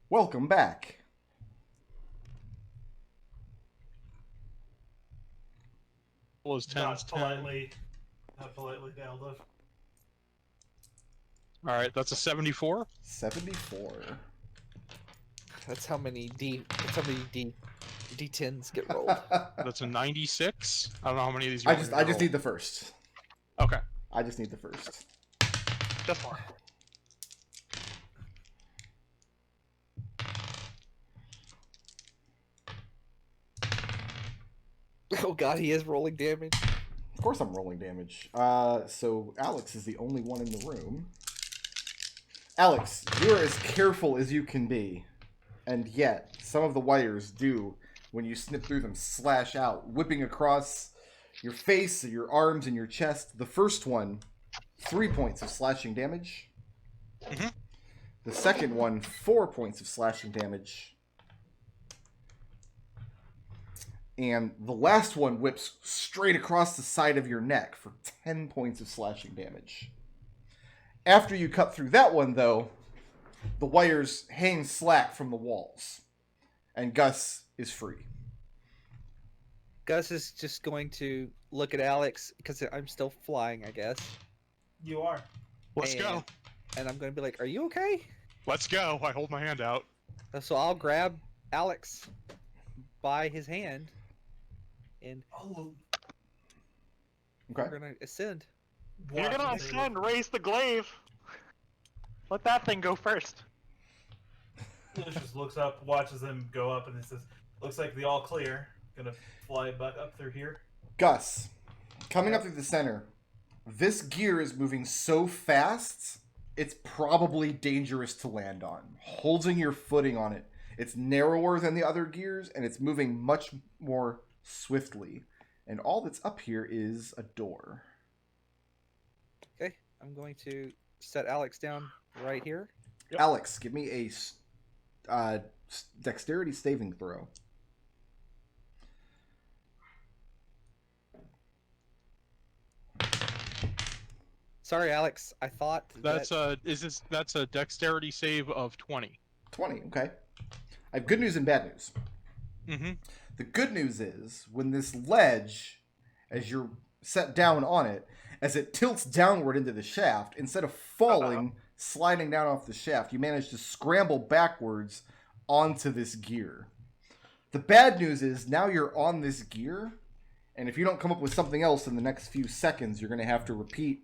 Welcome back. Was 10. Not politely nailed it. Alright, that's a 74. 74. That's how many D10s get rolled. That's a 96. I don't know how many of these you I want just me to roll. need the first. Okay. I just need the first. Just one. Oh god, he is rolling damage. Of course I'm rolling damage. So Alex is the only one in the room. Alex, you're as careful as you can be. And yet, some of the wires do, when you snip through them, slash out, whipping across your face, your arms, and your chest. The first one, 3 points of slashing damage. Mhm. The second one, 4 points of slashing damage. And the last one whips straight across the side of your neck for 10 points of slashing damage. After you cut through that one, though, the wires hang slack from the walls. And Gus is free. Gus is just going to look at Alex, because I'm still flying, I guess. You are. Let's go. And I'm going to be like, are you okay? Let's go. I hold my hand out. So I'll grab Alex by his hand, and Oh, Okay? we're going to ascend. You're gonna ascend, raise the glaive. Let that thing go first. Lucius looks up, watches them go up, and he says, "Looks like the all clear. Gonna fly back up through here." Gus, coming up through the center, this gear is moving so fast, it's probably dangerous to land on. Holding your footing on it, it's narrower than the other gears, and it's moving much more swiftly. And all that's up here is a door. Okay, I'm going to set Alex down right here. Yep. Alex, give me a dexterity saving throw. Sorry, Alex. I thought That's that... that's a dexterity save of 20. 20, okay. I have good news and bad news. Mm-hmm. The good news is, when this ledge, as you're set down on it, as it tilts downward into the shaft, instead of falling, sliding down off the shaft, you manage to scramble backwards onto this gear. The bad news is, now you're on this gear, and if you don't come up with something else in the next few seconds, you're going to have to repeat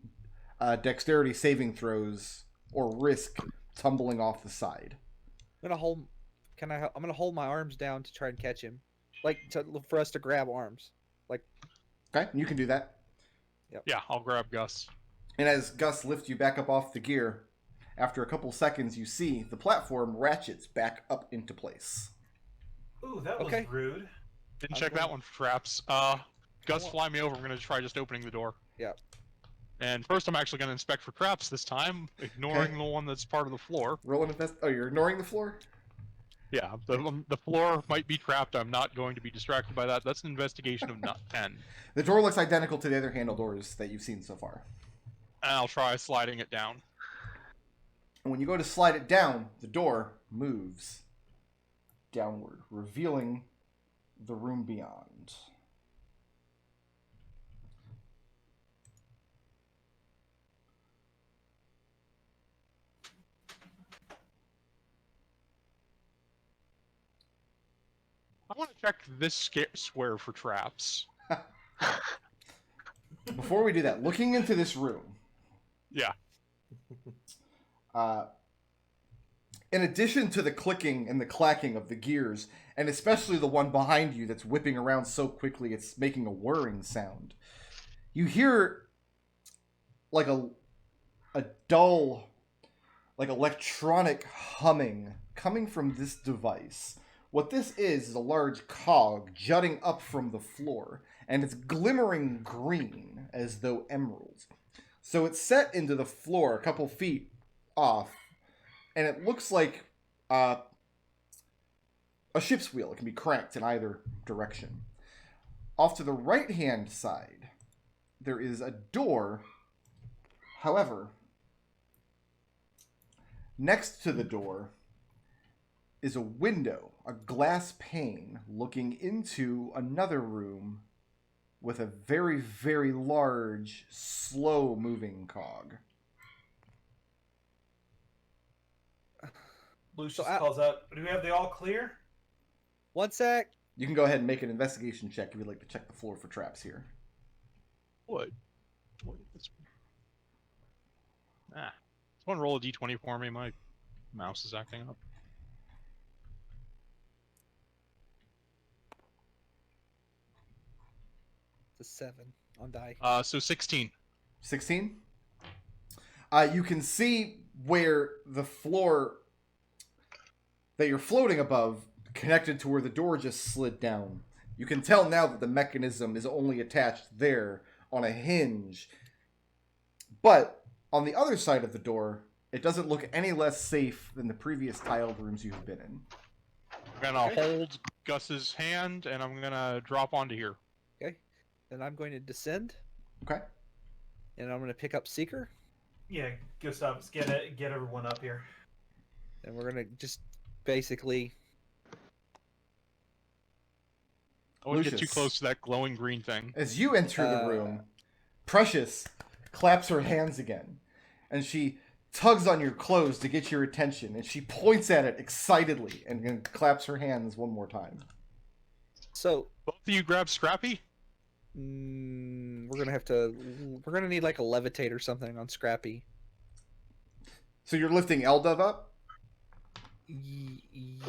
dexterity saving throws or risk tumbling off the side. I'm gonna hold. I'm gonna hold my arms down to try and catch him, for us to grab arms. Okay, you can do that. Yeah, I'll grab Gus. And as Gus lifts you back up off the gear, after a couple seconds, you see the platform ratchets back up into place. Ooh, that was Okay. rude. Didn't I'm check going- that one for traps. Gus, fly me over. I'm gonna try just opening the door. Yeah. And first, I'm actually gonna inspect for traps this time, ignoring the one that's part of the floor. Roll an invest. Oh, you're ignoring the floor? Yeah, the floor might be trapped. I'm not going to be distracted by that. That's an investigation of not 10. The door looks identical to the other handle doors that you've seen so far. And I'll try sliding it down. And when you go to slide it down, the door moves downward, revealing the room beyond. I want to check this square for traps. Before we do that, looking into this room, Yeah. in addition to the clicking and the clacking of the gears, and especially the one behind you that's whipping around so quickly it's making a whirring sound, you hear like a dull, like electronic humming coming from this device. What this is a large cog jutting up from the floor, and it's glimmering green as though emeralds. So it's set into the floor a couple feet off, and it looks like a ship's wheel. It can be cranked in either direction. Off to the right-hand side, there is a door. However, next to the door is a window, a glass pane looking into another room with a very, very large, slow-moving cog. Lucius So calls out, do we have the all clear? One sec. You can go ahead and make an investigation check if you'd like to check the floor for traps here. What? Someone roll a d20 for me. My mouse is acting up. It's a 7 on die. So 16. 16? You can see where the floor that you're floating above connected to where the door just slid down. You can tell now that the mechanism is only attached there on a hinge. But on the other side of the door, it doesn't look any less safe than the previous tiled rooms you've been in. I'm gonna hold Gus's hand and I'm gonna drop onto here. Okay. Then I'm going to descend. Okay. And I'm going to pick up Seeker. Yeah, Gustavus, get everyone up here. And we're going to just basically... I wouldn't get too Lucius. close to that glowing green thing. As you enter the room, Precious claps her hands again. And she tugs on your clothes to get your attention. And she points at it excitedly and then claps her hands one more time. So... Both of you grab Scrappy? we're going to have to... We're going to need like a levitate or something on Scrappy. So you're lifting Eldov up?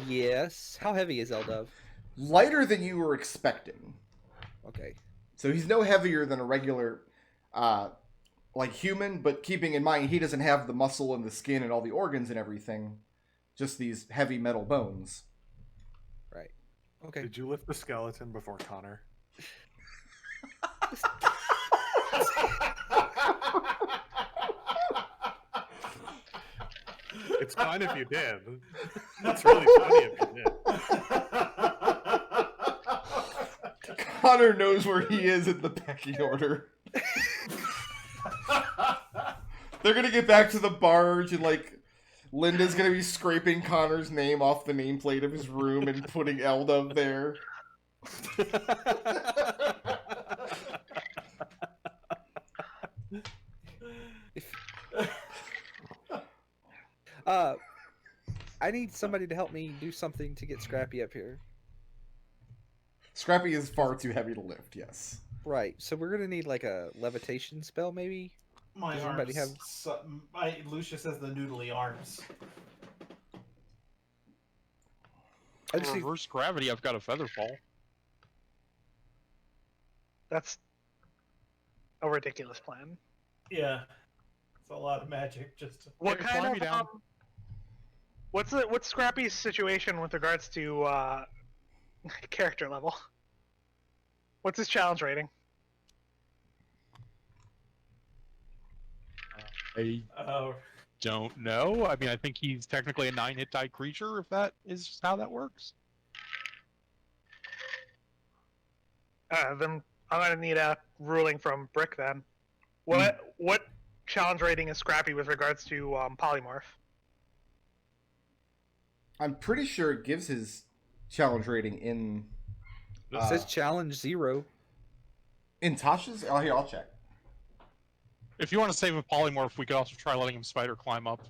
Yes. How heavy is Eldov? Lighter than you were expecting. Okay. So he's no heavier than a regular, human, but keeping in mind he doesn't have the muscle and the skin and all the organs and everything. Just these heavy metal bones. Right. Okay. Did you lift the skeleton before Connor? It's fine if you did. It's really funny if you did. Connor knows where he is in the pecking order. They're gonna get back to the barge and Linda's gonna be scraping Connor's name off the nameplate of his room and putting Eldov there. I need somebody to help me do something to get Scrappy up here. Scrappy is far too heavy to lift, yes. Right. So we're gonna need like a levitation spell, maybe. My Does arms. anybody have- Lucius has the noodly arms. I just need... Reverse gravity, I've got a feather fall. That's a ridiculous plan. Yeah, it's a lot of magic. Just What Hey, fly me kind down. of what's Scrappy's situation with regards to character level? What's his challenge rating? I don't know. I mean, I think he's technically a 9-hit die creature, if that is how that works. Then I'm gonna need a ruling from Brick then. What challenge rating is Scrappy with regards to polymorph? I'm pretty sure it gives his challenge rating in... It says challenge 0. In Tasha's? Oh, here, I'll check. If you want to save a polymorph, we could also try letting him spider climb up.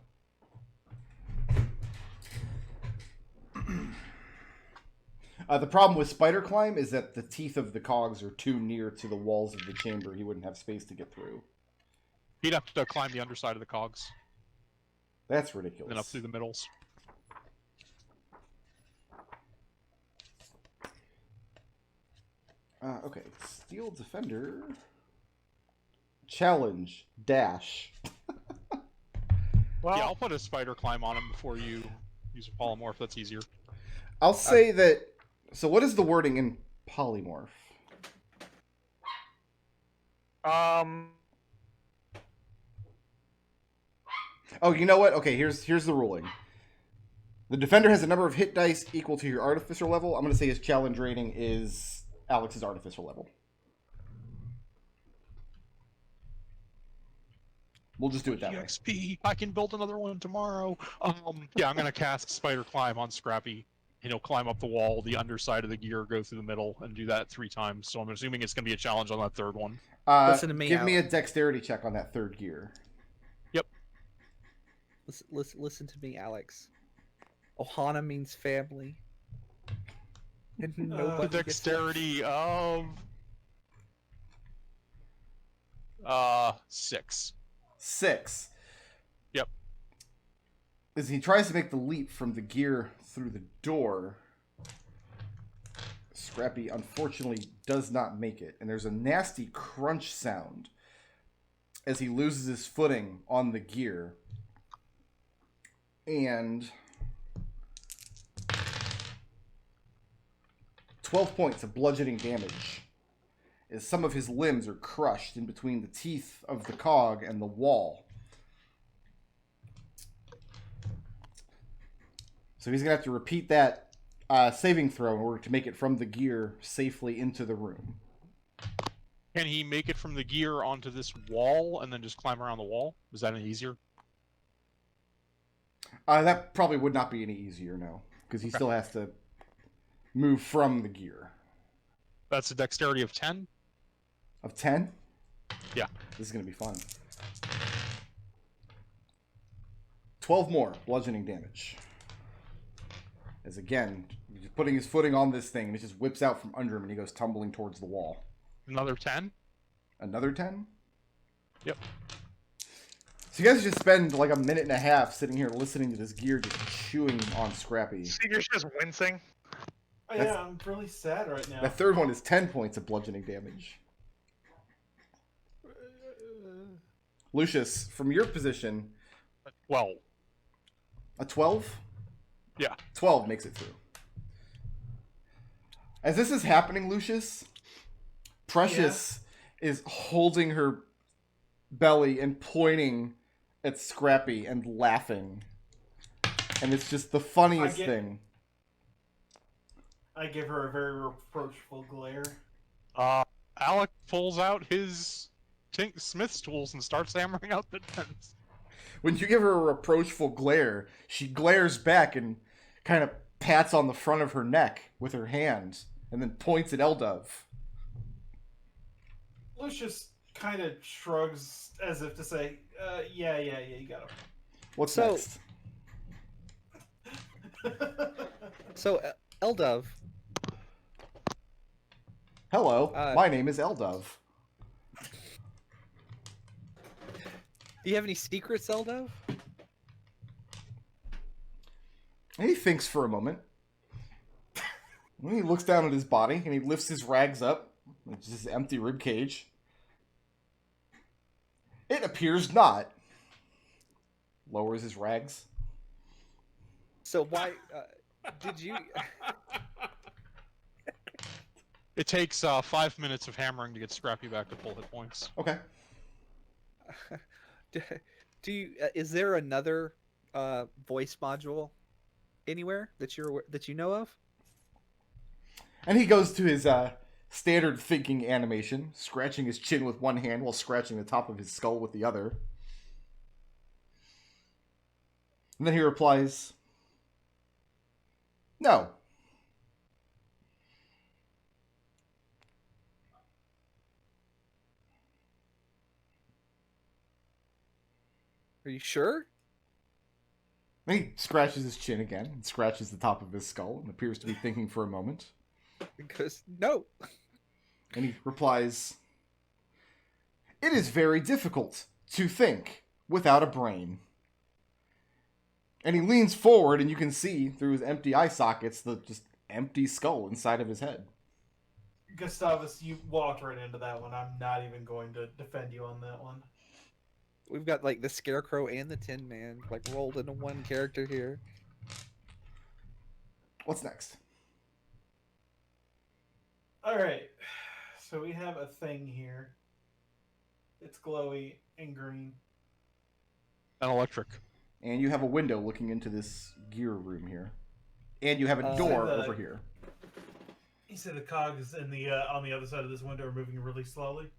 The problem with spider climb is that the teeth of the cogs are too near to the walls of the chamber. He wouldn't have space to get through. He'd have to climb the underside of the cogs, That's ridiculous. then up through the middles. Okay, Steel Defender. Challenge. Dash. Well, Yeah, I'll put a spider climb on him before you use a polymorph. That's easier. I'll say that... So what is the wording in polymorph? Oh, you know what? Okay, here's the ruling. The defender has a number of hit dice equal to your artificer level. I'm going to say his challenge rating is Alex's artificer level. We'll just do it that way. EXP, I can build another one tomorrow. Yeah, I'm gonna cast Spider Climb on Scrappy. And he'll climb up the wall, the underside of the gear, go through the middle, and do that 3 times. So I'm assuming it's gonna be a challenge on that third one. Listen to me, Give me a Alex. dexterity check on that third gear. Listen to me, Alex. Ohana means family. And The nobody gets dexterity of 6. 6. Yep. As he tries to make the leap from the gear through the door, Scrappy unfortunately does not make it, and there's a nasty crunch sound as he loses his footing on the gear. And 12 points of bludgeoning damage as some of his limbs are crushed in between the teeth of the cog and the wall. So he's going to have to repeat that saving throw in order to make it from the gear safely into the room. Can he make it from the gear onto this wall and then just climb around the wall? Is that any easier? That probably would not be any easier, no, because he still has to move from the gear. That's a dexterity of 10? Of 10? Yeah. This is going to be fun. 12 more bludgeoning damage. As again, he's just putting his footing on this thing, and it just whips out from under him, and he goes tumbling towards the wall. Another 10? Another 10? Yep. So you guys just spend like a minute and a half sitting here listening to this gear just chewing on Scrappy. Seeger's just wincing. Oh, yeah, I'm really sad right now. The third one is 10 points of bludgeoning damage. Lucius, from your position, 12. a 12? Yeah. 12 makes it through. As this is happening, Lucius, Precious is holding her belly and pointing at Scrappy and laughing. And it's just the funniest thing. I give her a very reproachful glare. Alec pulls out his smith's tools and starts hammering out the dents. When you give her a reproachful glare, she glares back and kind of pats on the front of her neck with her hand and then points at Eldov. Lucius kind of shrugs as if to say, yeah, you got him. What's So- next? So, Eldov, Hello, Uh, my name is Eldov. do you have any secrets, Eldov? And he thinks for a moment. Then he looks down at his body and he lifts his rags up. It's just an empty rib cage. It appears not. Lowers his rags. So why did you? It takes 5 minutes of hammering to get Scrappy back to full hit points. Okay. Do you? Is there another voice module anywhere that you know of? And he goes to his standard thinking animation, scratching his chin with one hand while scratching the top of his skull with the other. And then he replies, "No." Are you sure? And he scratches his chin again and scratches the top of his skull and appears to be thinking for a moment. Because no. And he replies, "It is very difficult to think without a brain." And he leans forward, and you can see through his empty eye sockets the just empty skull inside of his head. Gustavus, you walked right into that one. I'm not even going to defend you on that one. We've got like the Scarecrow and the Tin Man like rolled into one character here. What's next? All right, so we have a thing here. It's glowy and green. And electric. And you have a window looking into this gear room here. And you have a Uh, door the- over here. You said the cogs in the on the other side of this window are moving really slowly.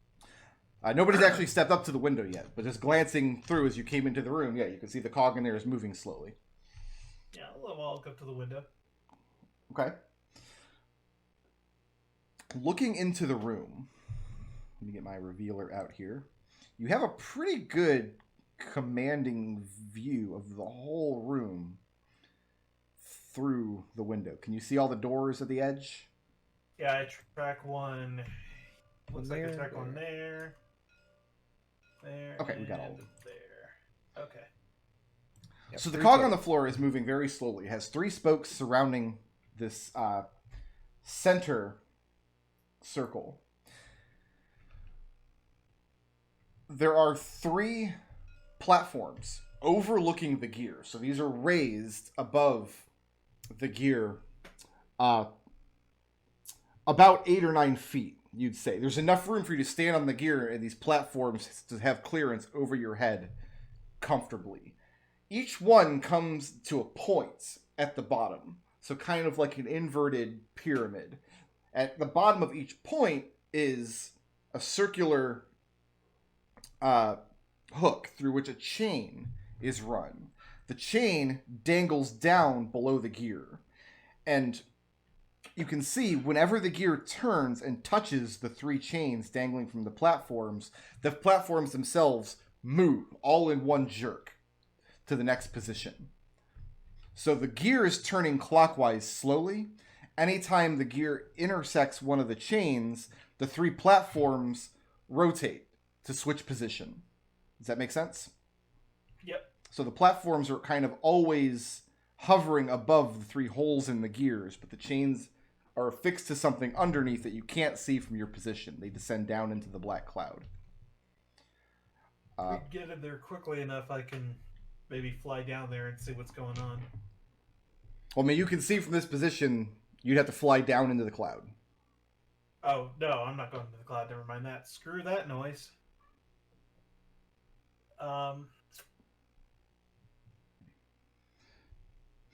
Nobody's actually stepped up to the window yet, but just glancing through as you came into the room, yeah, you can see the cog in there is moving slowly. Yeah, I'll walk up to the window. Okay. Looking into the room, let me get my revealer out here. You have a pretty good commanding view of the whole room through the window. Can you see all the doors at the edge? Yeah, I track one. Looks like I There, track one there. There. Okay, we got all of and them. there. Okay. Yep, So the 3 cog total. on the floor is moving very slowly. It has 3 spokes surrounding this center circle. There are 3 platforms overlooking the gear. So these are raised above the gear about 8 or 9 feet, you'd say. There's enough room for you to stand on the gear and these platforms to have clearance over your head comfortably. Each one comes to a point at the bottom. So kind of like an inverted pyramid. At the bottom of each point is a circular hook through which a chain is run. The chain dangles down below the gear. And you can see whenever the gear turns and touches the 3 chains dangling from the platforms themselves move all in one jerk to the next position. So the gear is turning clockwise slowly. Anytime the gear intersects one of the chains, the 3 platforms rotate to switch position. Does that make sense? Yep. So the platforms are kind of always hovering above the 3 holes in the gears, but the chains are affixed to something underneath that you can't see from your position. They descend down into the black cloud. If we get in there quickly enough, I can maybe fly down there and see what's going on. Well, I mean, you can see from this position, you'd have to fly down into the cloud. Oh, no, I'm not going to the cloud. Never mind that. Screw that noise.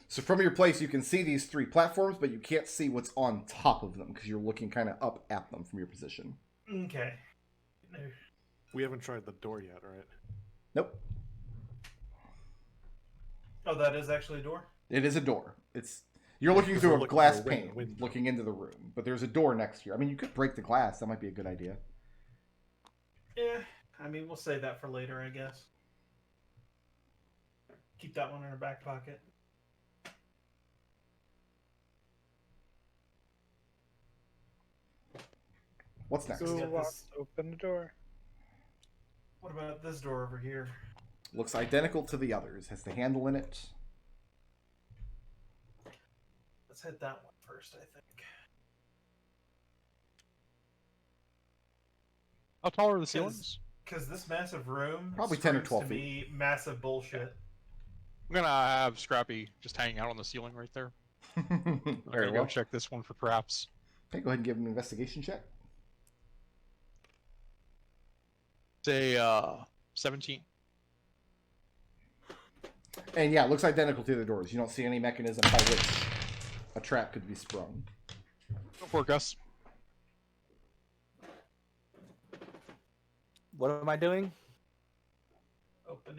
So from your place, you can see these 3 platforms, but you can't see what's on top of them because you're looking kind of up at them from your position. Okay. No. We haven't tried the door yet, right? Nope. Oh, that is actually a door? It is a door. You're looking Because through we're a looking glass through a pane, window. looking into the room, but there's a door next to you. I mean, you could break the glass. That might be a good idea. Yeah. I mean, we'll save that for later, I guess. Keep that one in our back pocket. What's next? So- Who got wants this- to open the door? What about this door over here? Looks identical to the others. Has the handle in it. Let's hit that one first, I think. How tall are the ceilings? Because this massive room Probably 10 or screams 12 to me massive bullshit. I'm gonna have Scrappy just hanging out on the ceiling right there. I'm Very gonna well. go check this one for traps. Okay, go ahead and give him an investigation check. Say 17. And yeah, it looks identical to the doors. You don't see any mechanism by which a trap could be sprung. Go for it, Gus. What am I doing?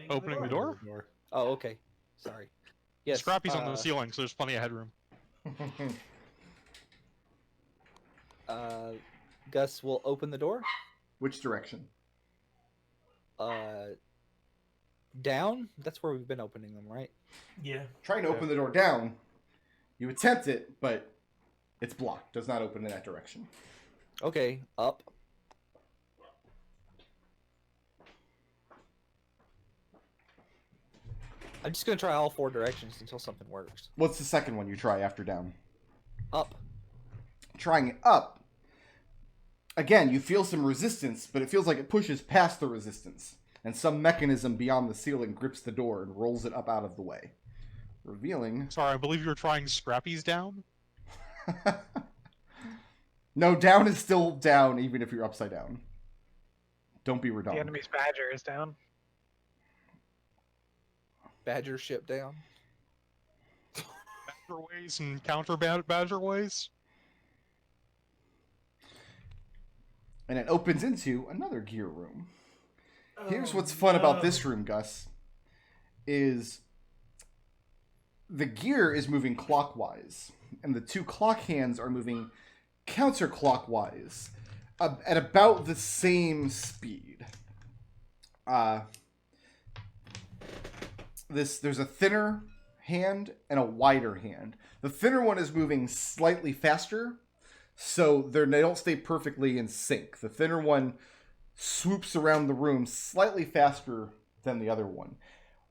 Opening the door? Oh, okay. Sorry. Yes. Scrappy's on the ceiling, so there's plenty of headroom. Gus will open the door. Which direction? Down. That's where we've been opening them, right? Yeah. Trying to open the door down. You attempt it, but it's blocked. Does not open in that direction. Okay. Up. I'm just gonna try all 4 directions until something works. What's the second one you try after down? Up. Trying it up. Again, you feel some resistance, but it feels like it pushes past the resistance, and some mechanism beyond the ceiling grips the door and rolls it up out of the way. Revealing... Sorry, I believe you were trying Scrappy's down? No, down is still down, even if you're upside down. Don't be The redundant. enemy's badger is down. Badger ship down. Badger ways and counter badger ways? and it opens into another gear room. Here's Oh, what's fun about no. this room, Gus, is the gear is moving clockwise, and the two clock hands are moving counterclockwise at about the same speed. There's a thinner hand and a wider hand. The thinner one is moving slightly faster, so they don't stay perfectly in sync. The thinner one swoops around the room slightly faster than the other one.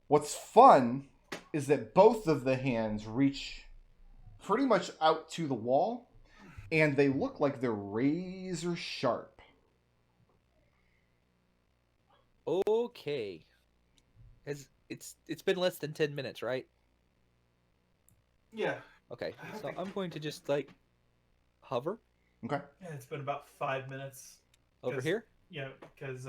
What's fun is that both of the hands reach pretty much out to the wall, and they look like they're razor sharp. Okay. It's been less than 10 minutes, right? Yeah. Okay. So Okay. I'm going to just like hover Okay. Yeah, it's been about 5 minutes. over 'Cause- here. Yeah, because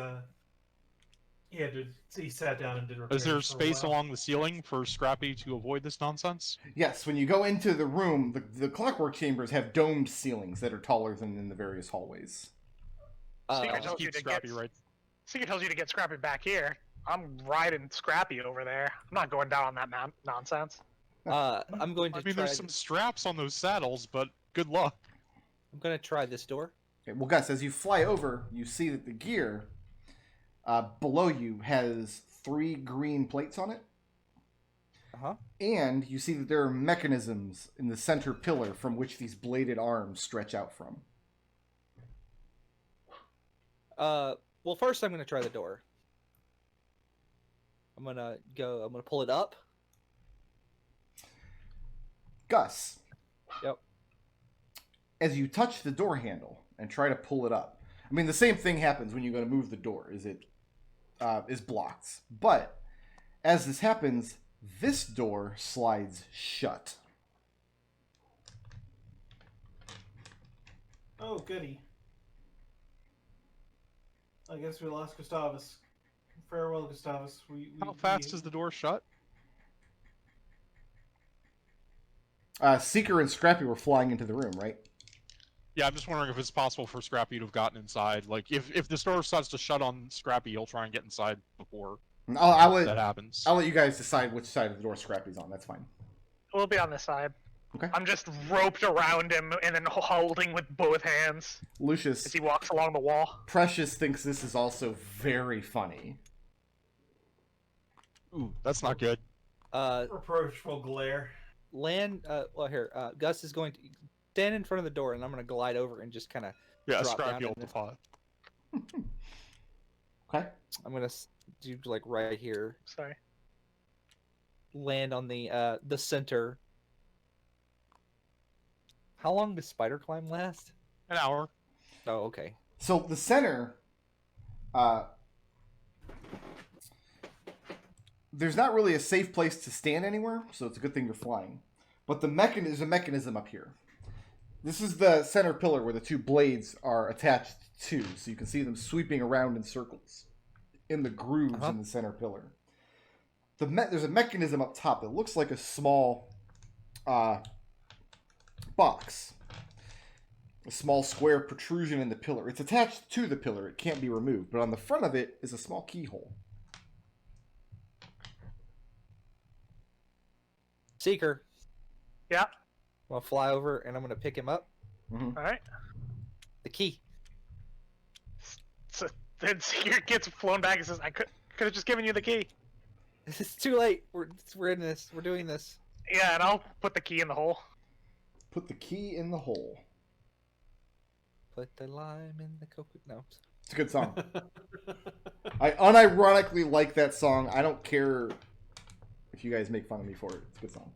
he sat down and did repairs. Is there for a space while. along the ceiling for Scrappy to avoid this nonsense? Yes, when you go into the room, the clockwork chambers have domed ceilings that are taller than in the various hallways. Secret I'll tells you keep to Scrappy get right. Secret tells you to get Scrappy back here. I'm riding Scrappy over there. I'm not going down on that nonsense. I'm going to I mean, try. there's some straps on those saddles, but good luck. I'm going to try this door. Okay, well, Gus, as you fly over, you see that the gear below you has 3 green plates on it. Uh-huh. And you see that there are mechanisms in the center pillar from which these bladed arms stretch out from. Well, first I'm going to try the door. I'm going to pull it up. Gus. Yep. As you touch the door handle and try to pull it up, I mean, the same thing happens when you go to move the door, is blocked. But as this happens, this door slides shut. Oh, goody. I guess we lost Gustavus. Farewell, Gustavus. How fast is the door shut? Seeker and Scrappy were flying into the room, right? Yeah, I'm just wondering if it's possible for Scrappy to have gotten inside. Like, if the door starts to shut on Scrappy, he'll try and get inside before I'll that happens. I'll let you guys decide which side of the door Scrappy's on. That's fine. We'll be on this side. Okay. I'm just roped around him and then holding with both hands Lucius, as he walks along the wall. Precious thinks this is also very funny. Ooh, that's not good. Reproachful glare. Well, here, Gus is going to stand in front of the door, and I'm going to glide over and just kind of Yeah, drop down Scrappy in will this- defy. Okay. I'm going to do like right here, Sorry. land on the center. How long does spider climb last? An hour. Oh, okay. So the center, there's not really a safe place to stand anywhere, so it's a good thing you're flying. But there's a mechanism up here. This is the center pillar where the 2 blades are attached to, so you can see them sweeping around in circles in the grooves in the center pillar. There's a mechanism up top that looks like a small box. A small square protrusion in the pillar. It's attached to the pillar. It can't be removed. But on the front of it is a small keyhole. Seeker. Yeah. I'm going to fly over, and I'm going to pick him up. All right. The key. So then Secret gets flown back and says, "I could have just given you the key." It's too late. We're in this. We're doing this. Yeah, and I'll put the key in the hole. Put the key in the hole. Put the lime in the coconut. No. It's a good song. I unironically like that song. I don't care if you guys make fun of me for it. It's a good song.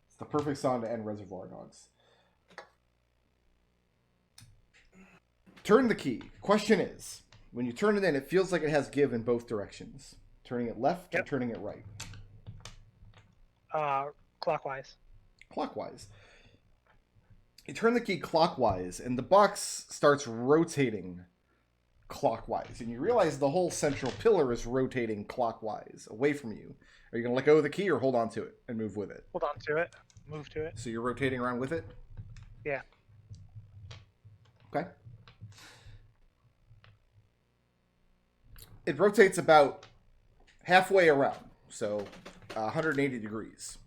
It's the perfect song to end Reservoir Dogs. Turn the key. Question is, when you turn it in, it feels like it has give in both directions. Turning it left or Yep. turning it right. Clockwise. Clockwise. You turn the key clockwise, and the box starts rotating clockwise. And you realize the whole central pillar is rotating clockwise, away from you. Are you going to let go of the key or hold on to it and move with it? Hold on to it. Move to it. So you're rotating around with it? Yeah. Okay. it rotates about halfway around, so 180 degrees,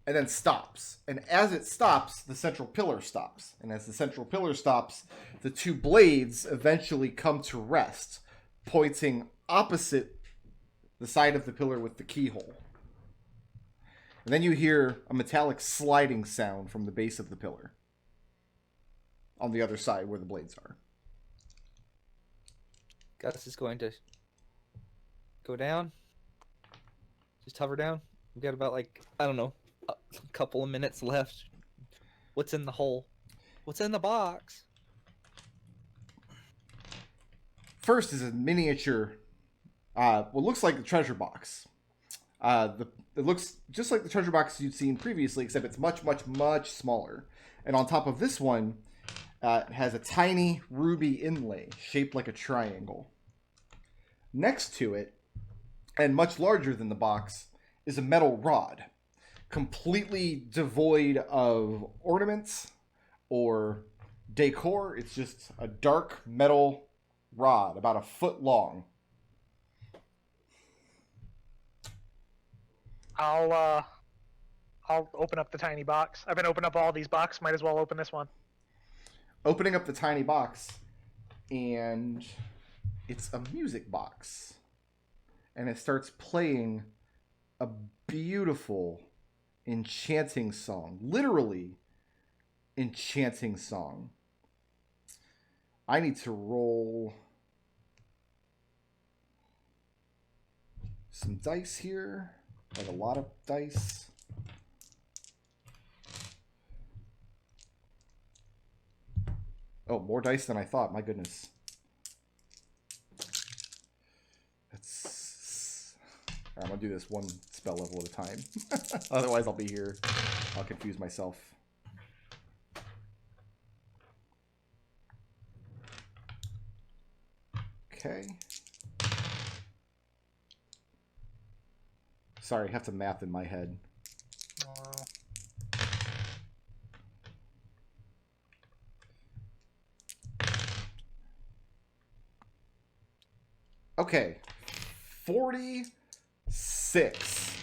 and then stops. And as it stops, the central pillar stops. And as the central pillar stops, the two blades eventually come to rest, pointing opposite the side of the pillar with the keyhole. And then you hear a metallic sliding sound from the base of the pillar on the other side where the blades are. Gus is going to go down. Just hover down. We got about, like, I don't know, a couple of minutes left. What's in the hole? What's in the box? First is a miniature, what looks like the treasure box. It looks just like the treasure box you'd seen previously, except it's much, much, much smaller. And on top of this one, it has a tiny ruby inlay shaped like a triangle. Next to it, and much larger than the box, is a metal rod, completely devoid of ornaments or decor. It's just a dark metal rod, about a foot long. I'll open up the tiny box. I've been opening up all these boxes. Might as well open this one. Opening up the tiny box, and it's a music box. And it starts playing a beautiful, enchanting song. Literally, enchanting song. I need to roll some dice here. Like a lot of dice. Oh, more dice than I thought. My goodness. I'm going to do this one spell level at a time. Otherwise, I'll be here. I'll confuse myself. Okay. Sorry, I have to math in my head. Okay. 46.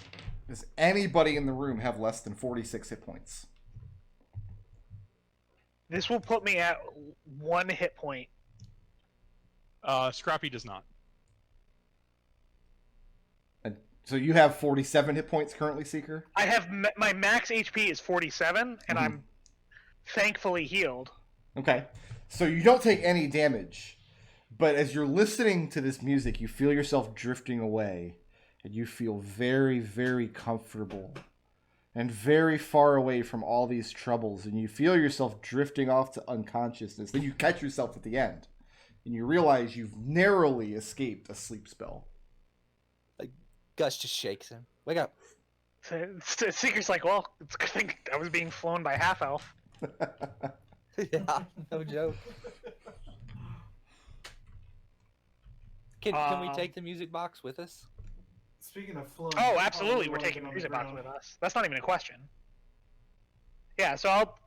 Does anybody in the room have less than 46 hit points? This will put me at 1 hit point. Scrappy does not. And so you have 47 hit points currently, Seeker? I have my max HP is 47, and I'm thankfully healed. Okay. So you don't take any damage, but as you're listening to this music, you feel yourself drifting away, and you feel very, very comfortable and very far away from all these troubles, and you feel yourself drifting off to unconsciousness. Then you catch yourself at the end, and you realize you've narrowly escaped a sleep spell. Gus just shakes him. Wake up. So Seeker's like, well, it's a good thing I was being flown by half elf. Yeah, no joke. Can we take the music box with us? Speaking of Flumph, Oh, absolutely, we're taking the music box with us. That's not even a question. Yeah, so I'll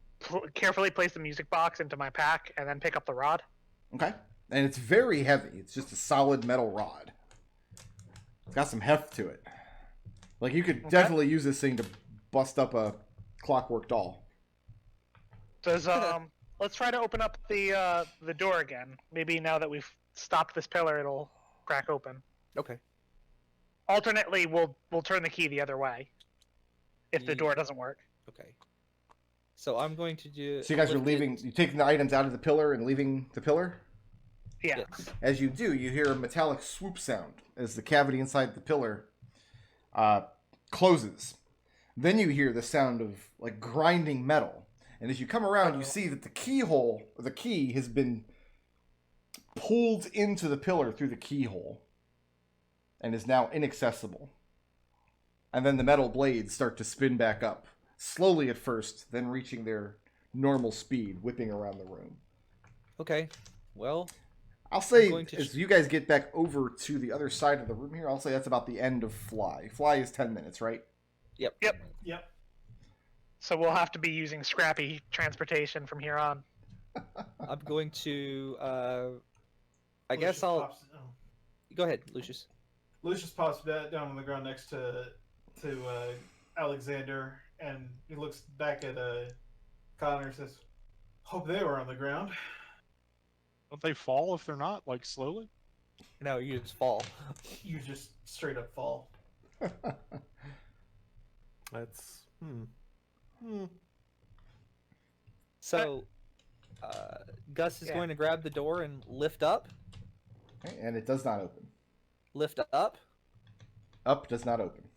carefully place the music box into my pack and then pick up the rod. Okay. And it's very heavy. It's just a solid metal rod. It's got some heft to it. Like, you could definitely use this thing to bust up a Clockwork doll. Does let's try to open up the door again. Maybe now that we've stopped this pillar, it'll crack open. Okay. Alternately, we'll turn the key the other way if the Yeah. door doesn't work. Okay. So I'm going to do. So you guys are leaving, you're taking the items out of the pillar and leaving the pillar? Yeah. Yes. As you do, you hear a metallic swoop sound as the cavity inside the pillar closes. Then you hear the sound of like grinding metal. And as you come around, you see that the keyhole, the key has been pulled into the pillar through the keyhole and is now inaccessible. And then the metal blades start to spin back up, slowly at first, then reaching their normal speed, whipping around the room. Okay. Well, I'll say, going to as you guys get back over to the other side of the room here, I'll say that's about the end of Fly. Fly is 10 minutes, right? yep. Yep. Yep. So we'll have to be using scrappy transportation from here on. I'm going to. I Lucius guess I'll. pops- oh. Go ahead, Lucius. Lucius pops down on the ground next to Alexander, and he looks back at Connor and says, "Hope they were on the ground." Don't they fall if they're not, like, slowly? No, you just fall. You just straight up fall. That's So, Gus is Yeah. going to grab the door and lift up. Okay, and it does not open. Lift up. Up does not open.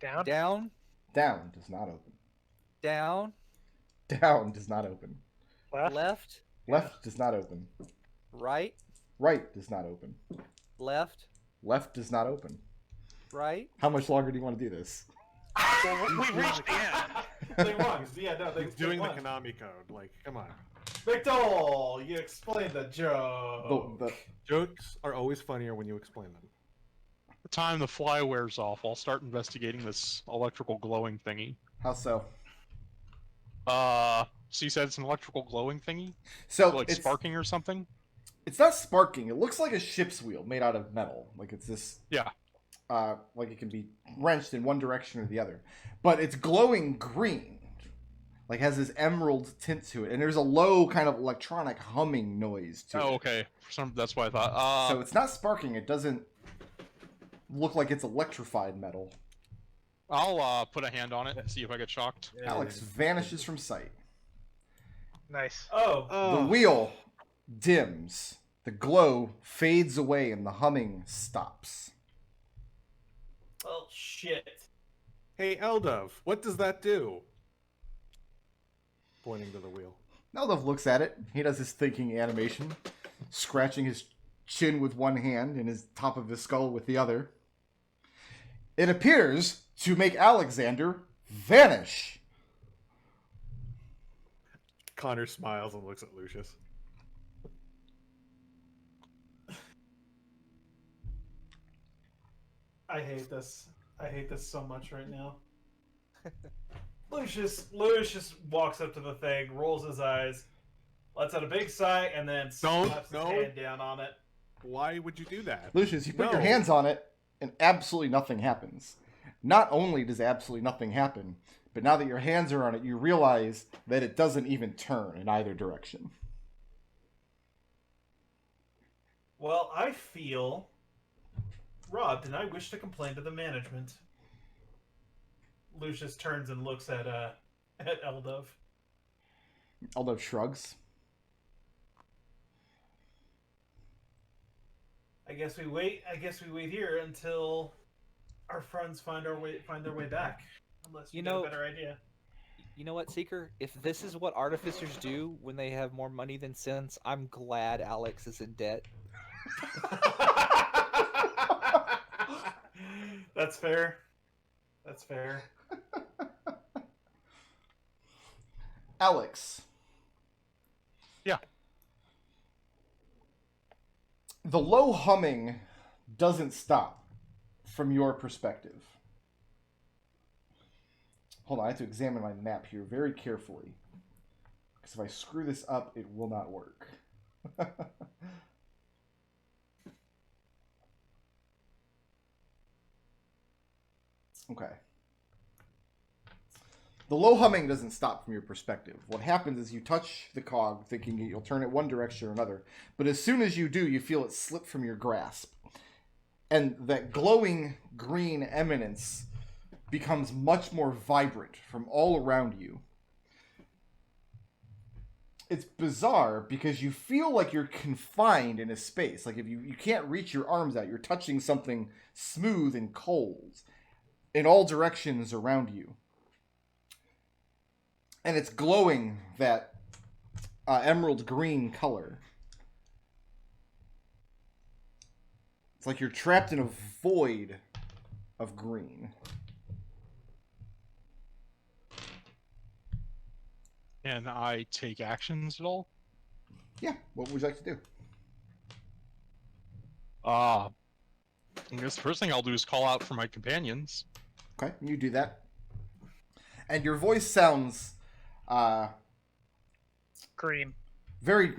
Down. Down. Down does not open. Down. Down does not open. Left. Left. Left does not open. Right. Right does not open. Left. Left does not open. Right. How much longer do you want to do this? Well, we reached the end. They won. Yeah, no, they he's doing the won. Konami code. Like, come on. McDohl, you explained the joke. The Jokes are always funnier when you explain them. The time the fly wears off, I'll start investigating this electrical glowing thingy. how so? So you said it's an electrical glowing thingy? So Like it's sparking or something? It's not sparking. It looks like a ship's wheel made out of metal. Like it's this. Yeah. Like it can be wrenched in one direction or the other, but it's glowing green. Like has this emerald tint to it, and there's a low kind of electronic humming noise to Oh, it. okay. That's what I thought. So it's not sparking. It doesn't look like it's electrified metal. I'll put a hand on it and see if I get shocked. Alex vanishes from sight. Nice. Oh, The wheel dims. The glow fades away, and the humming stops. well, shit. Hey, Eldov, what does that do? Pointing to the wheel. Neldov looks at it. He does his thinking animation, scratching his chin with one hand and his top of his skull with the other. It appears to make Alexander vanish. Connor smiles and looks at Lucius. I hate this. I hate this so much right now. Lucius walks up to the thing, rolls his eyes, lets out a big sigh, and then slaps his hand down on it. Why would you do that? Lucius, you put your No. hands on it, and absolutely nothing happens. Not only does absolutely nothing happen, but now that your hands are on it, you realize that it doesn't even turn in either direction. Well, I feel robbed, and I wish to complain to the management. Lucius turns and looks at Eldov. Eldov shrugs. I guess we wait here until our friends find their way back. Unless you get a better idea. You know what, Seeker? If this is what artificers do when they have more money than sense, I'm glad Alex is in debt. That's fair. That's fair. Alex. Yeah. The low humming doesn't stop from your perspective. Hold on, I have to examine my map here very carefully. Because if I screw this up, it will not work. Okay. The low humming doesn't stop from your perspective. What happens is you touch the cog thinking you'll turn it one direction or another, but as soon as you do, you feel it slip from your grasp. And that glowing green eminence becomes much more vibrant from all around you. It's bizarre because you feel like you're confined in a space. Like if you can't reach your arms out, you're touching something smooth and cold in all directions around you. And it's glowing that emerald green color. It's like you're trapped in a void of green. Can I take actions at all? Yeah, what would you like to do? I guess the first thing I'll do is call out for my companions. Okay, you do that. And your voice sounds Green. very...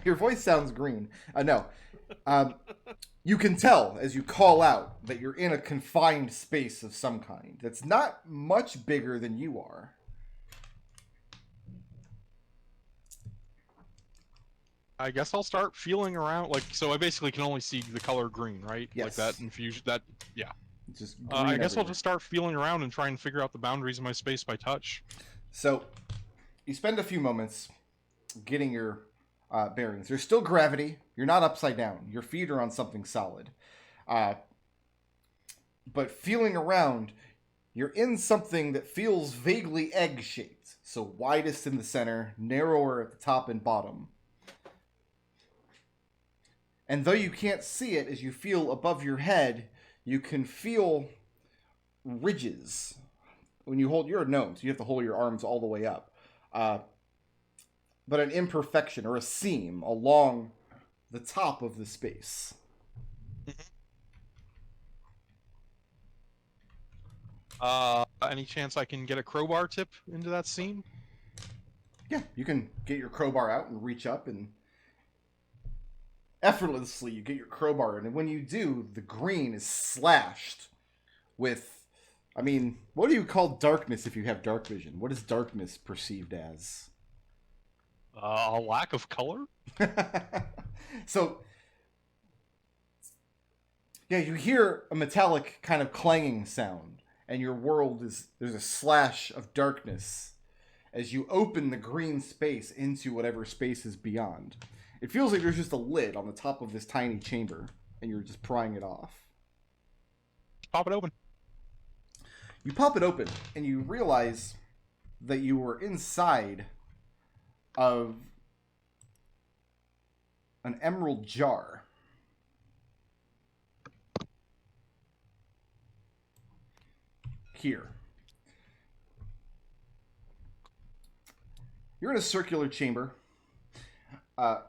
your voice sounds green. No. You can tell as you call out that you're in a confined space of some kind that's not much bigger than you are. I guess I'll start feeling around. Like, so I basically can only see the color green, right? Yes. Like that infusion. That, yeah. It's just I green guess I'll everywhere. just start feeling around and try and figure out the boundaries of my space by touch. So, you spend a few moments getting your bearings. There's still gravity. You're not upside down. Your feet are on something solid. But feeling around, you're in something that feels vaguely egg-shaped. So widest in the center, narrower at the top and bottom. And though you can't see it, as you feel above your head, you can feel ridges. When you hold, you're a gnome, so you have to hold your arms all the way up. But an imperfection or a seam along the top of the space. Any chance I can get a crowbar tip into that seam? Yeah, you can get your crowbar out and reach up, and effortlessly you get your crowbar in. And when you do, the green is slashed with, I mean, what do you call darkness if you have dark vision? What is darkness perceived as? A lack of color? So, yeah, you hear a metallic kind of clanging sound, and your world is, there's a slash of darkness as you open the green space into whatever space is beyond. It feels like there's just a lid on the top of this tiny chamber, and you're just prying it off. Pop it open. You pop it open, and you realize that you were inside of an emerald jar. Here. You're in a circular chamber. The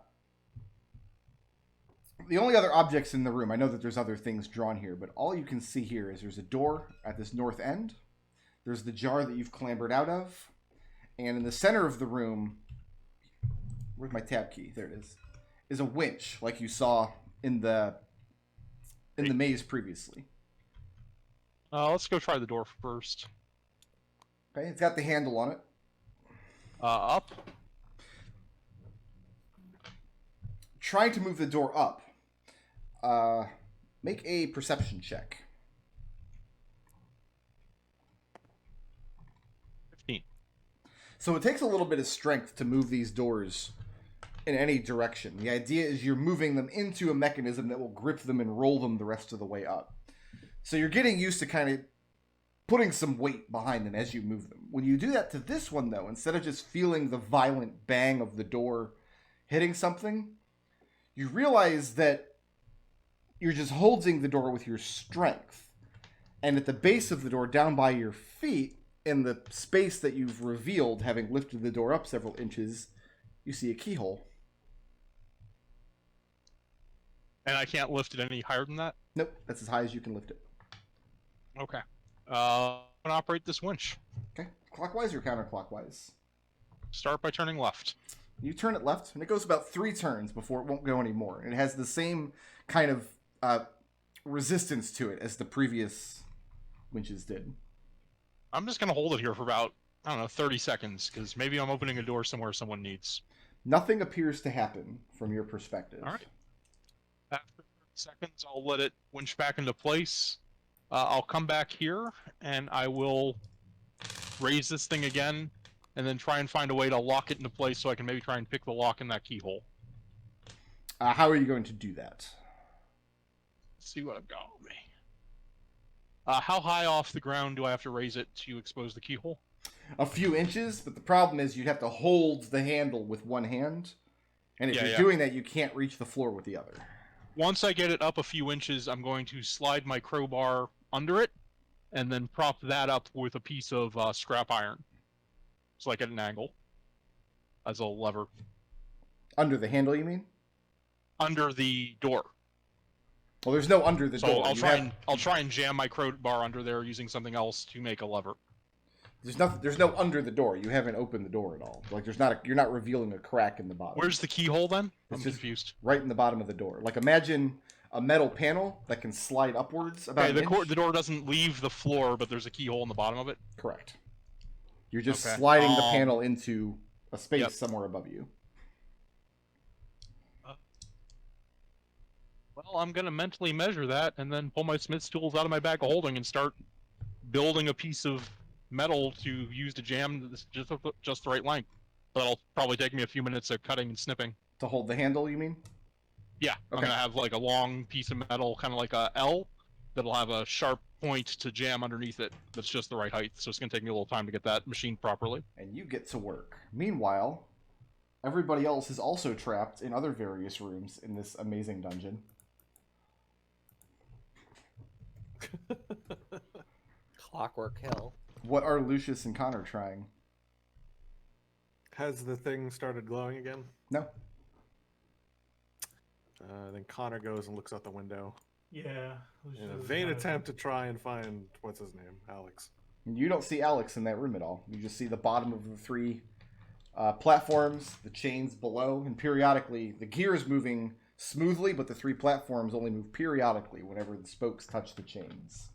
only other objects in the room, I know that there's other things drawn here, but all you can see here is there's a door at this north end. There's the jar that you've clambered out of. And in the center of the room, where's my tab key? There it is a winch, like you saw in the maze previously. Let's go try the door first. Okay, it's got the handle on it. Up. Trying to move the door up. Make a perception check. 15. So it takes a little bit of strength to move these doors in any direction. The idea is you're moving them into a mechanism that will grip them and roll them the rest of the way up. So you're getting used to kind of putting some weight behind them as you move them. When you do that to this one, though, instead of just feeling the violent bang of the door hitting something, you realize that you're just holding the door with your strength. And at the base of the door, down by your feet, in the space that you've revealed, having lifted the door up several inches, you see a keyhole. And I can't lift it any higher than that? Nope, that's as high as you can lift it. Okay. I'm gonna operate this winch. Okay, clockwise or counterclockwise? Start by turning left. You turn it left, and it goes about 3 turns before it won't go anymore. It has the same kind of resistance to it as the previous winches did. I'm just gonna hold it here for about, I don't know, 30 seconds, because maybe I'm opening a door somewhere someone needs. Nothing appears to happen from your perspective. All right. After 30 seconds, I'll let it winch back into place. I'll come back here, and I will raise this thing again, and then try and find a way to lock it into place so I can maybe try and pick the lock in that keyhole. How are you going to do that? Let's see what I've got with me. How high off the ground do I have to raise it to expose the keyhole? A few inches, but the problem is you'd have to hold the handle with one hand. And if you're doing that, you can't reach the floor with the other. Once I get it up a few inches, I'm going to slide my crowbar under it, and then prop that up with a piece of scrap iron. So I get an angle as a lever. Under the handle, you mean? Under the door. Well, there's no under the door. I'll try and jam my crowbar under there using something else to make a lever. There's no under the door. You haven't opened the door at all. Like you're not revealing a crack in the bottom. Where's the keyhole then? I'm just confused. Right in the bottom of the door. Like imagine a metal panel that can slide upwards about Okay, an inch. the door doesn't leave the floor, but there's a keyhole in the bottom of it. Correct. You're just Okay. sliding the panel into a space Yep. somewhere above you. Well, I'm gonna mentally measure that and then pull my smith's tools out of my bag of holding and start building a piece of metal to use to jam this just the right length. That'll probably take me a few minutes of cutting and snipping. To hold the handle, you mean? Yeah, I'm Okay. gonna have like a long piece of metal, kind of like a L, that'll have a sharp point to jam underneath it. That's just the right height. So it's gonna take me a little time to get that machined properly. And you get to work. Meanwhile, everybody else is also trapped in other various rooms in this amazing dungeon. Clockwork hell. What are Lucius and Connor trying? Has the thing started glowing again? No. Then Connor goes and looks out the window Yeah. in a vain attempt to try and find what's his name, Alex. You don't see Alex in that room at all. You just see the bottom of the three platforms, the chains below, and periodically the gear is moving smoothly, but the three platforms only move periodically whenever the spokes touch the chains.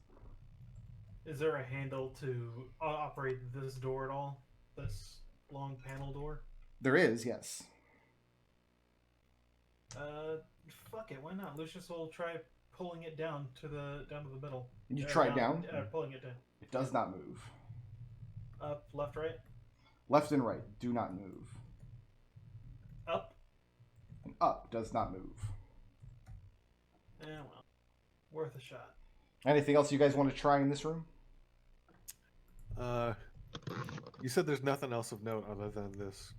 Is there a handle to operate this door at all? This long panel door? There is, yes. Fuck it. Why not? Lucius will try pulling it down to the middle. You try it down? Pulling it down. It does not move. Up, left, right. Left and right do not move. Up. And up does not move. Well, worth a shot. Anything else you guys want to try in this room? You said there's nothing else of note other than this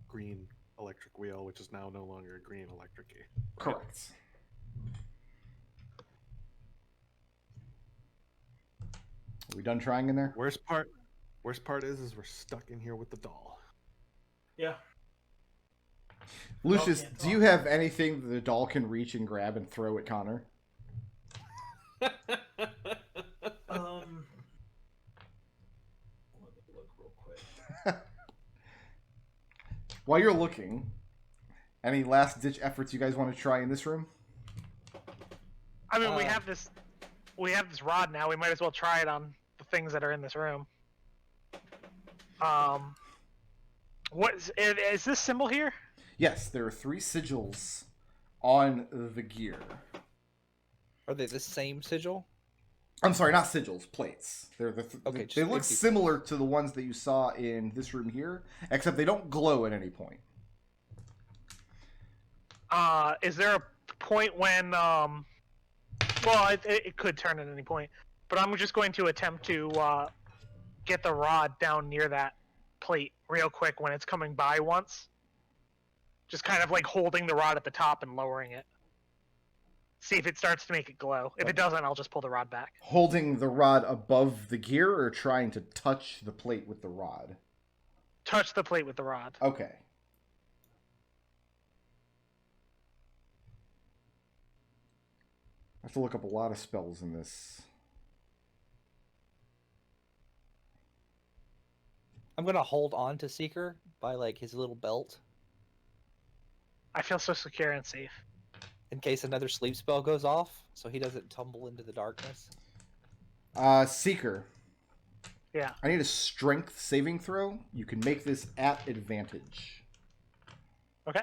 green electric wheel, which is now no longer a green electric key. Correct. Are we done trying in there? Worst part is we're stuck in here with the doll. Yeah. Lucius, can't do you have anything that the doll can reach and grab and throw at Connor? Let me look real quick. While you're looking, any last-ditch efforts you guys want to try in this room? I mean, we have this rod now. We might as well try it on the things that are in this room. What is this symbol here? Yes, there are 3 sigils on the gear. Are they the same sigil? I'm sorry, not sigils, plates. They're Okay, they look similar to the ones that you saw in this room here, except they don't glow at any point. Is there a point when well, it could turn at any point, but I'm just going to attempt to get the rod down near that plate real quick when it's coming by once. Just kind of like holding the rod at the top and lowering it. See if it starts to make it glow. If it doesn't, I'll just pull the rod back. Holding the rod above the gear or trying to touch the plate with the rod? Touch the plate with the rod. Okay. I have to look up a lot of spells in this. I'm gonna hold on to Seeker by like his little belt I feel so secure and safe. in case another sleep spell goes off, so he doesn't tumble into the darkness. Seeker. Yeah. I need a strength saving throw. You can make this at advantage. Okay.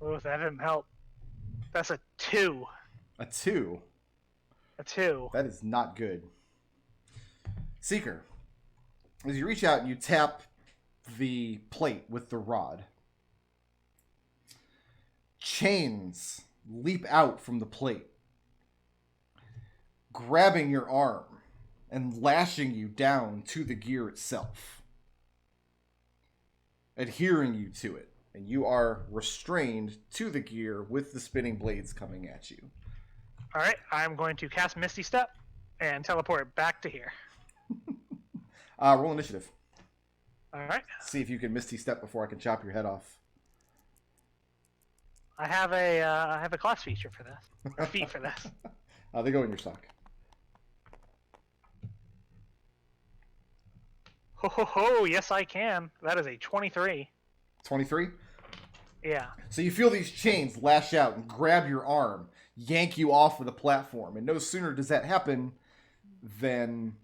Oh, that didn't help. That's a 2. A 2. A 2. That is not good. Seeker. As you reach out, you tap the plate with the rod. Chains leap out from the plate, grabbing your arm and lashing you down to the gear itself, adhering you to it, and you are restrained to the gear with the spinning blades coming at you. All right, I'm going to cast Misty Step and teleport back to here. Roll initiative. All right. See if you can Misty Step before I can chop your head off. I have a class feature for this, or feat for this. They go in your sock. Ho ho ho! Yes, I can. That is a 23. 23. Yeah. So you feel these chains lash out and grab your arm, yank you off of the platform, and no sooner does that happen than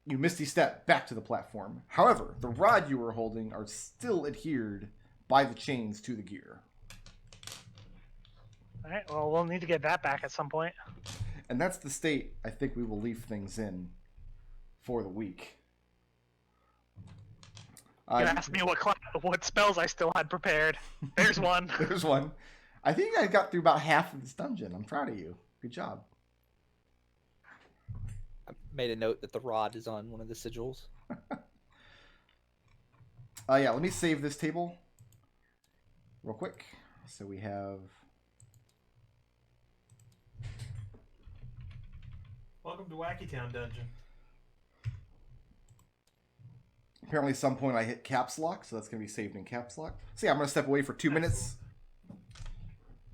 you misty step back to the platform. However, the rod you were holding are still adhered by the chains to the gear. All right. Well, we'll need to get that back at some point. And that's the state I think we will leave things in for the week. You asked me what spells I still had prepared. There's one. There's one. I think I got through about half of this dungeon. I'm proud of you. Good job. I made a note that the rod is on one of the sigils. Yeah, let me save this table real quick. So we have... Welcome to Wacky Town Dungeon. Apparently at some point I hit caps lock, so that's going to be saved in caps lock. So yeah, I'm going to step away for 2 minutes.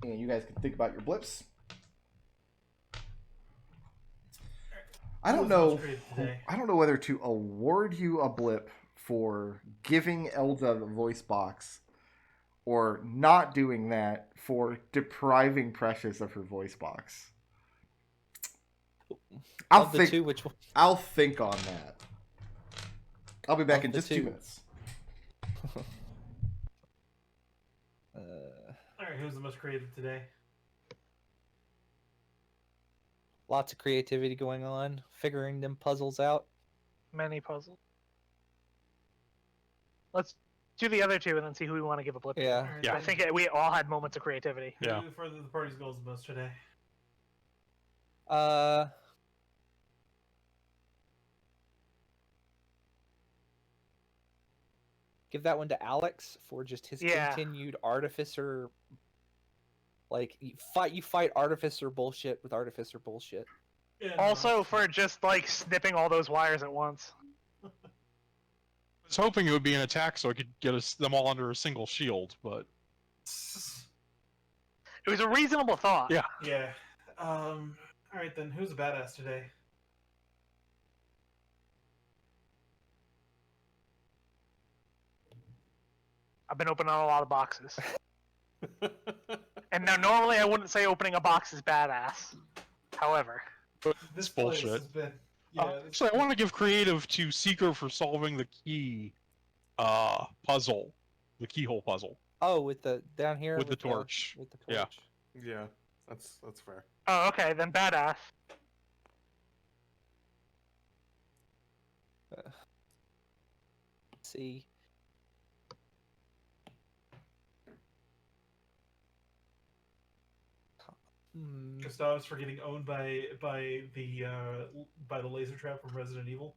And you guys can think about your blips. I don't know whether to award you a blip for giving Elda the voice box or not doing that for depriving Precious of her voice box. I'll think on that. I'll be back in just 2 minutes. Alright, who's the most creative today? Lots of creativity going on, figuring them puzzles out. Many puzzles. Let's do the other two and then see who we want to give a blip to. Yeah. Alright, Yeah. I think we all had moments of creativity. Who Yeah. furthered the party's goals the most today? Give that one to Alex for just his Yeah. continued Artificer. Like you fight Artificer bullshit with Artificer bullshit. Yeah, Also for just like snipping all those wires at once. I was hoping it would be an attack so I could get them all under a single shield, but It was a reasonable thought. Yeah. Yeah. Alright then, who's a badass today? I've been opening a lot of boxes. And now normally I wouldn't say opening a box is badass. However. This bullshit. place has been... Yeah, actually, I want to give creative to Seeker for solving the key puzzle, the keyhole puzzle Oh, with the down here with the torch. With the Yeah. torch. Yeah, that's fair. Oh, okay, then badass. Let's see. Gustavus for getting owned by the laser trap from Resident Evil.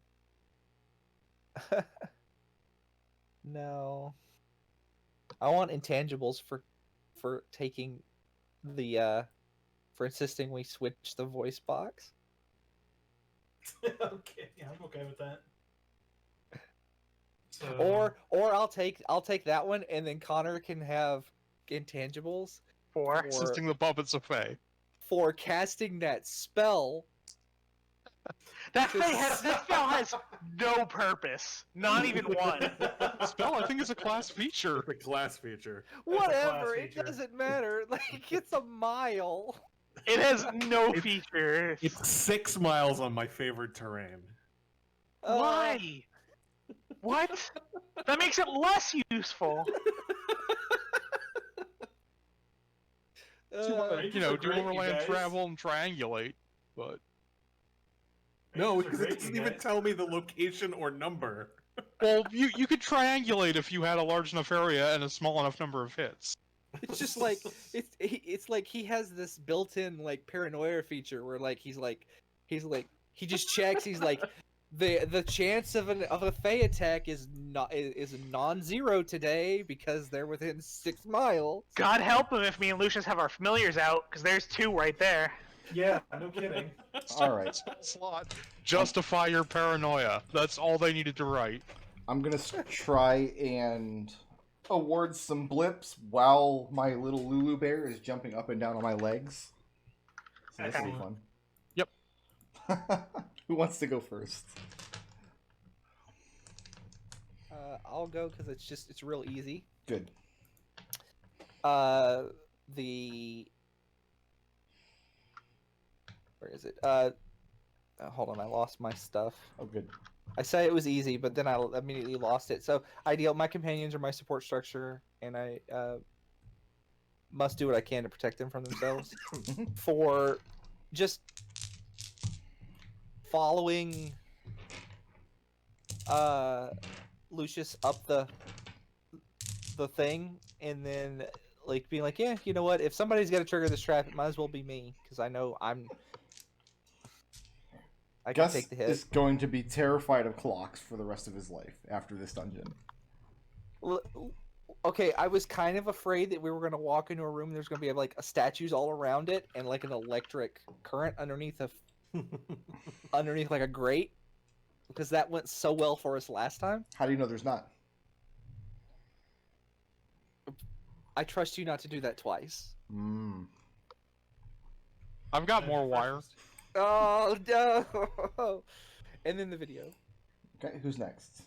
No. I want intangibles for taking the for insisting we switch the voice box. Okay, yeah, I'm okay with that. So, Or I'll take that one and then Connor can have intangibles For Assisting the puppets of Fae. for casting that spell. that spell has no purpose. Not even one. Spell, I think, is a class feature. The class feature. Whatever, it feature. doesn't matter. Like it's a mile. It has no feature. It's 6 miles on my favorite terrain. Why? What? That makes it less useful. You know, do great, you overland guys. travel and triangulate, but No, Rangers are because it great, doesn't you even guys. tell me the location or number. well, you could triangulate if you had a large enough area and a small enough number of hits. It's just like it's like he has this built-in like paranoia feature where like he's like he just checks. He's like the chance of a Fey attack is non-zero today because they're within 6 miles. God help him if me and Lucius have our familiars out, because there's 2 right there. Yeah, no kidding. All right. Slot. Justify your paranoia. That's all they needed to write. I'm going to try and award some blips while my little Lulu bear is jumping up and down on my legs. So this will be fun. Yep. Who wants to go first? I'll go because it's real easy. Good. Where is it? Hold on, I lost my stuff. Oh, good. I said it was easy, but then I immediately lost it. So ideal. My companions are my support structure, and I must do what I can to protect them from themselves. For just following Lucius up the thing, and then like being like, yeah, you know what? If somebody's got to trigger this trap, it might as well be me, because I know I can Gus take the hit. is going to be terrified of clocks for the rest of his life after this dungeon. Okay, I was kind of afraid that we were going to walk into a room and there's going to be like statues all around it and like an electric current underneath like a grate, because that went so well for us last time. How do you know there's not? I trust you not to do that twice. I've got more wire. Oh no! And then the video. Okay, who's next?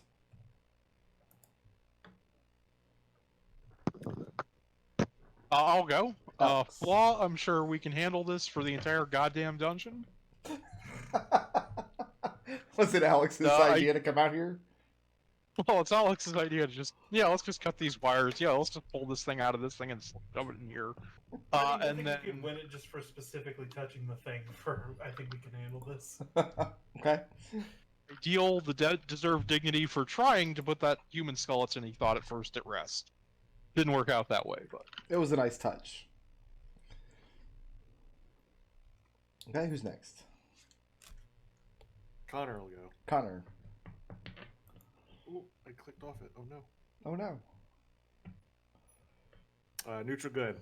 I'll go. Alex. Flaw, I'm sure we can handle this for the entire goddamn dungeon. Was it Alex's idea to come out here? Well, it's Alex's idea to let's just cut these wires. Yeah, let's just pull this thing out of this thing and shove it in here. I And think then we can win it just for specifically touching the thing. I think we can handle this. Okay. deal the dead deserved dignity for trying to put that human skeleton he thought at first at rest. Didn't work out that way, but It was a nice touch. Okay, who's next? Connor will go. Connor. Oh, I clicked off it. Oh no. Oh no. Neutral good.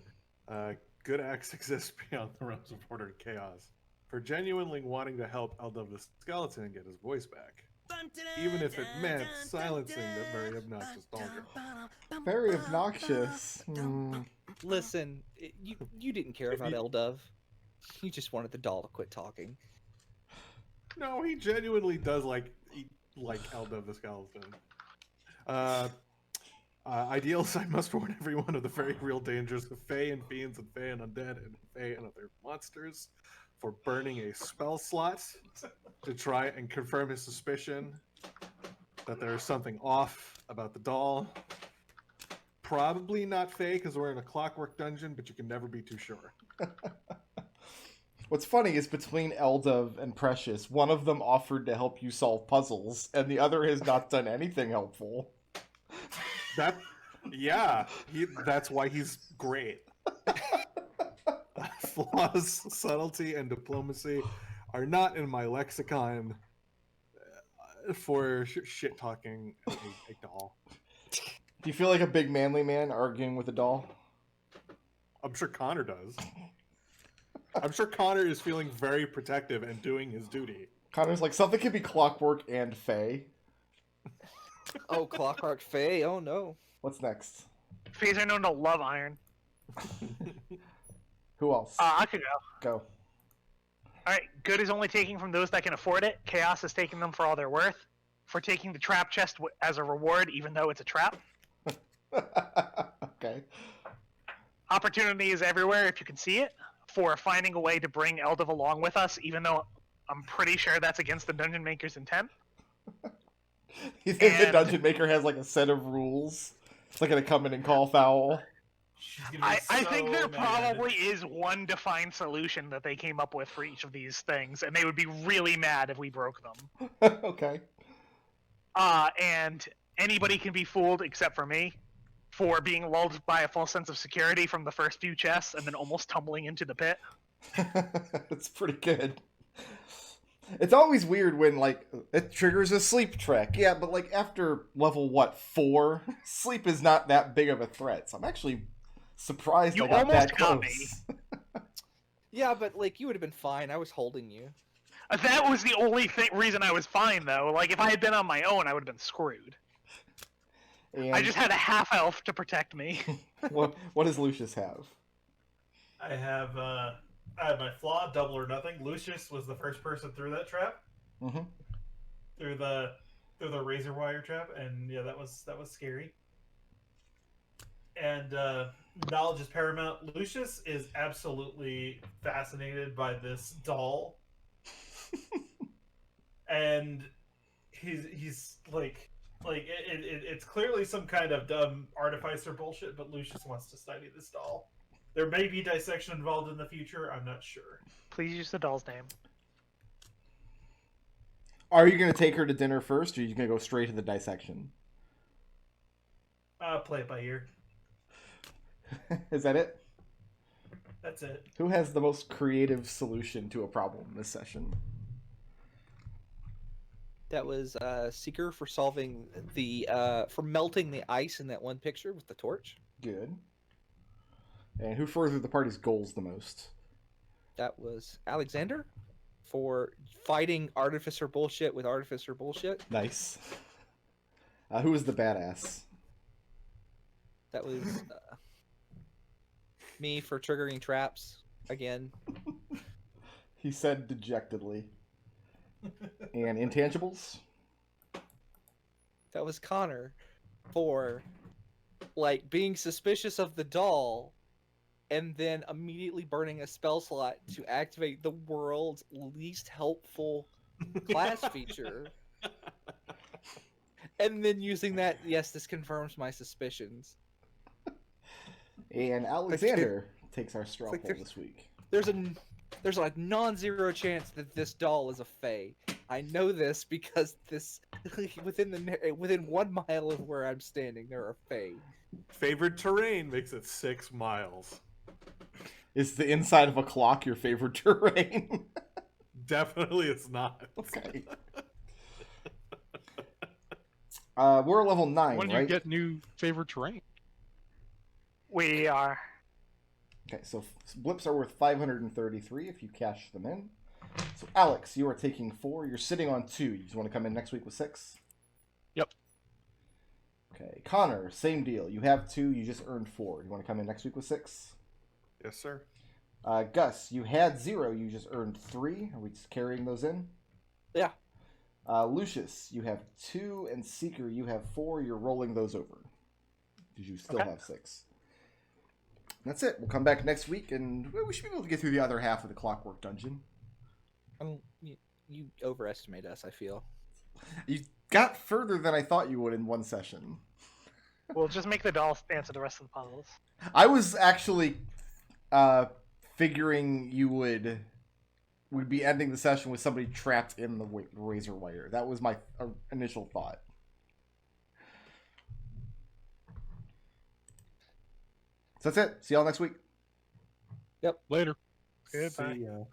Good acts exist beyond the realms of order and chaos. For genuinely wanting to help Eldov the Skeleton get his voice back. Even if it meant silencing the very obnoxious doll. Very obnoxious. Listen, you didn't care about Eldov. You just wanted the doll to quit talking. No, he genuinely does like Eldov the Skeleton. Ideals, I must warn everyone of the very real dangers of Fae and Fiends and Fae and Undead and Fae and other monsters for burning a spell slot to try and confirm his suspicion that there is something off about the doll. Probably not Fae because we're in a Clockwork dungeon, but you can never be too sure. What's funny is between Eldov and Precious, one of them offered to help you solve puzzles, and the other has not done anything helpful. That's why he's great. Flaws, subtlety, and diplomacy are not in my lexicon for shit talking a doll. Do you feel like a big manly man arguing with a doll? I'm sure Connor does. I'm sure Connor is feeling very protective and doing his duty. Connor's like, something could be Clockwork and Fae. Oh, Clockwork Fae. Oh no. What's next? Fays are known to love iron. Who else? I could go. Go. Alright, good is only taking from those that can afford it. Chaos is taking them for all they're worth. For taking the trap chest as a reward, even though it's a trap. Okay. Opportunity is everywhere if you can see it. For finding a way to bring Eldov along with us, even though I'm pretty sure that's against the Dungeon Maker's intent. You think the Dungeon Maker has like a set of rules? It's not gonna come in and call foul. I think there probably is one defined solution that they came up with for each of these things, and they would be really mad if we broke them. Okay. And anybody can be fooled except for me for being lulled by a false sense of security from the first few chests and then almost tumbling into the pit. That's pretty good. It's always weird when, like, it triggers a sleep track. Yeah, but, like, after level, 4? Sleep is not that big of a threat. So I'm actually surprised You I got that almost got close. Yeah, but like you would have been fine. I was holding you. That was the only reason I was fine, though. Like, if I had been on my own, I would have been screwed. And I just had a half-elf to protect me. what does Lucius have? I have my flaw, double or nothing. Lucius was the first person through that trap. Mm-hmm. Through the through the razor wire trap, and yeah, that was scary. And knowledge is paramount. Lucius is absolutely fascinated by this doll, and he's like it's clearly some kind of dumb artificer bullshit, but Lucius wants to study this doll. There may be dissection involved in the future. I'm not sure. Please use the doll's name. Are you going to take her to dinner first, or are you going to go straight to the dissection? Play it by ear. Is that it? That's it. Who has the most creative solution to a problem this session? That was Seeker for solving the for melting the ice in that one picture with the torch. Good. And who furthered the party's goals the most? That was Alexander for fighting Artificer bullshit with Artificer bullshit. Nice. Who was the badass? That was me for triggering traps again. He said dejectedly. And intangibles? That was Connor for like being suspicious of the doll and then immediately burning a spell slot to activate the world's least helpful class feature. And then using that, yes, this confirms my suspicions. And Alexander takes our straw like poll this week. There's a non-zero chance that this doll is a fae. I know this because this within 1 mile of where I'm standing, there are fae. Favorite terrain makes it 6 miles. Is the inside of a clock your favorite terrain? Definitely it's not. Okay. We're level 9, When do right? you get new favorite terrain? We are. Okay, so blips are worth 533 if you cash them in. So Alex, you are taking 4. You're sitting on 2. You just want to come in next week with 6? Yep. Okay, Connor, same deal. You have 2. You just earned 4. You want to come in next week with 6? Yes, sir. Gus, you had 0. You just earned 3. Are we just carrying those in? Yeah. Lucius, you have 2, and Seeker, you have 4. You're rolling those over because you still Okay. have 6. That's it. We'll come back next week, and we should be able to get through the other half of the Clockwork dungeon. You overestimate us, I feel. You got further than I thought you would in one session. We'll just make the doll answer the rest of the puzzles. I was actually figuring you would be ending the session with somebody trapped in the razor wire. That was my initial thought. So that's it. See y'all next week. Later. Goodbye. See ya.